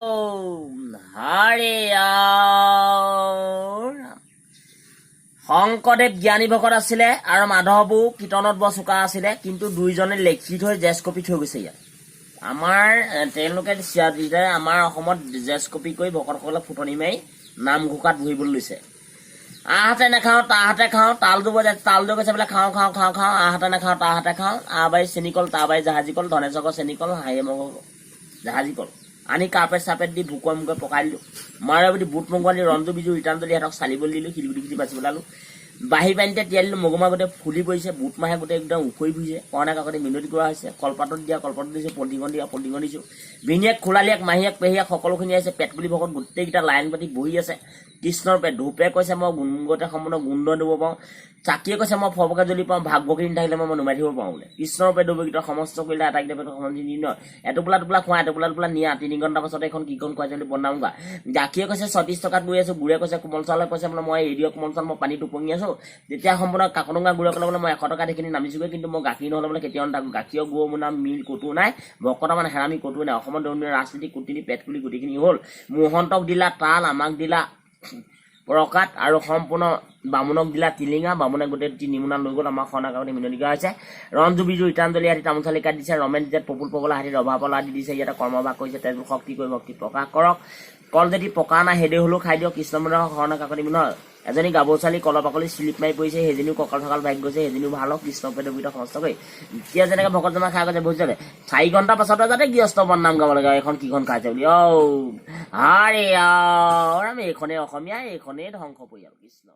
হৰে শংকৰদেৱ জ্ঞানী ভকত আছিলে আৰু মাধৱো কীৰ্তনত বৰ চোকা আছিলে, কিন্তু দুইজনে লেখি থৈ জেছ কপি থৈ গৈছে ইয়াত। আমাৰ তেওঁলোকে আমাৰ অসমত জেছ কপি কৰি ভকতসকলক ফুটনি মাৰি নামঘোষাত বহিবলৈ লৈছে। আহাতে নাখাওঁ তাহাতে খাওঁ, তালটো বজাই তালটো কৈছে বোলে খাওঁ খাওঁ খাওঁ খাওঁ, আহাতে নাখাওঁ তাহাতে খাওঁ, আবাই চেনিকল তাবাই জাহাজী কল, ধনেশকৰ চেনিকল, হাঁহিয়ে মগৰ জাহাজী কল আনি কাৰ্পেট চাপেট দি ভুকুৱাই মুকুৱাই পকাই দিলোঁ। মাৰে বুলি বুট মগুৱা দি ৰঞ্জু বিজু ৰিটাৰ্ণ দি সিহঁতক চালিবলৈ দিলোঁ, শিলগুটি গুটি বাচি পেলালোঁ। বাঁহী পানীতে তিয়াই দিলোঁ, মগুমা গোটেই ফুলি পৰিছে, বুট মাহে গোটেই একদম উফৰি ফুৰিছে, কৰণা কাকতি মিনতি কৰা হৈছে, কলপাতত দিয়া কলপাতত দিছোঁ, পলিটিঙত দিয়া পলিটিঙত দিছোঁ। ভিনীয়েক খোলালিয়াক মাহীয়েক পেহীয়েক সকলোখিনি আহিছে, পেট বুলি ভকত গোটেইকেইটা লাইন পাতি বহি আছে। কৃষ্ণৰ পেট ধূপে কৈছে মই গুণগতে সম্পূৰ্ণ গোন্ধ দিব পাৰোঁ, চাকিয়ে কৈছে মই ফৰফকে জ্বলি পাওঁ, ভাগ বকৰি নাথাকিলে মই নুমাই থাকিব পাৰোঁ বোলে। কৃষ্ণৰ পেট ধূপকেইটা সমস্ত কৰিলে আটাইকেইটা পেটত সমাধি দি নয়, এটোপোলা টোপোলা খোৱা এটোপোলা টোপোলা নিয়া, 3 ঘণ্টা পাছত এখন কিখন খুৱাইছে বুলি বদনাম গা। জাকিয়ে কৈছে 36 টকাত গৈ আছোঁ, গুৰে কৈছে কোমল চাউলে কৈছে বোলে মই এৰিয়ক কোমল চাউল মই পানীত উপঙি আছোঁ। তেতিয়া সম্পূৰ্ণ কাকডোঙা গুৰে ক'লে বোলে মই 100 টকাত সেইখিনি নামিছোগৈ, কিন্তু মই গাখীৰ নহ'লে বোলে কেতিয়াও নাথাকোঁ। গাখীৰৰ গুৰ মোৰ নাম মিল ক'তো নাই, ভকত মানে হেৰামি ক'তো নাই। অসমত দৌৰণীয় ৰাজনীতি কুটনীতি পেট কুলি গোটেইখিনি হ'ল। মহন্তক দিলা তাল, আমাক দিলা প্ৰকাট আৰু সম্পূৰ্ণ বামুণক দিলা টিলিঙা, বামুণে গোটেই 3 মোনা লৈ গ'ল। আমাৰ খনা কাকতি মিনতি কৰা হৈছে। ৰঞ্জু বিজু ৰীতাঞ্জলি হাতী তামোল চালি কাটি দিছে, ৰমেন জেট পপুল পগলা হাতী ৰভা পলা দি দিছে। ইয়াতে কৰ্মভাগ কৰিছে, তেজবোৰ শক্তি কৰি ভক্তি প্ৰকাশ কৰক। কল যদি পকা নাই হেদে হ'লেও খাই দিয়ক। কৃষ্ণ মন্দিৰৰ খনা কাকতি মিনৰ এজনী গাভৰুছোৱালী কলৰ বাকলি স্লিপ মাৰি পৰিছে, সেইজনীও কঁকাল চকাল ভাগি গৈছে, সেইজনীও ভাল হওক। কৃষ্ণ পেটৰ ভিতৰত সমস্ত কৰি এতিয়া যেনেকৈ ভকত জমা খাই গৈছে বুজিছে, 4 ঘণ্টা পাছতে যাতে গৃহস্থ বদনাম গাব লাগে এখন কিখন খাইছে বুলি। হাৰে আমি এইখনেই অসমীয়া, এইখনেই ধ্বংস পৰিয়াল। কৃষ্ণ।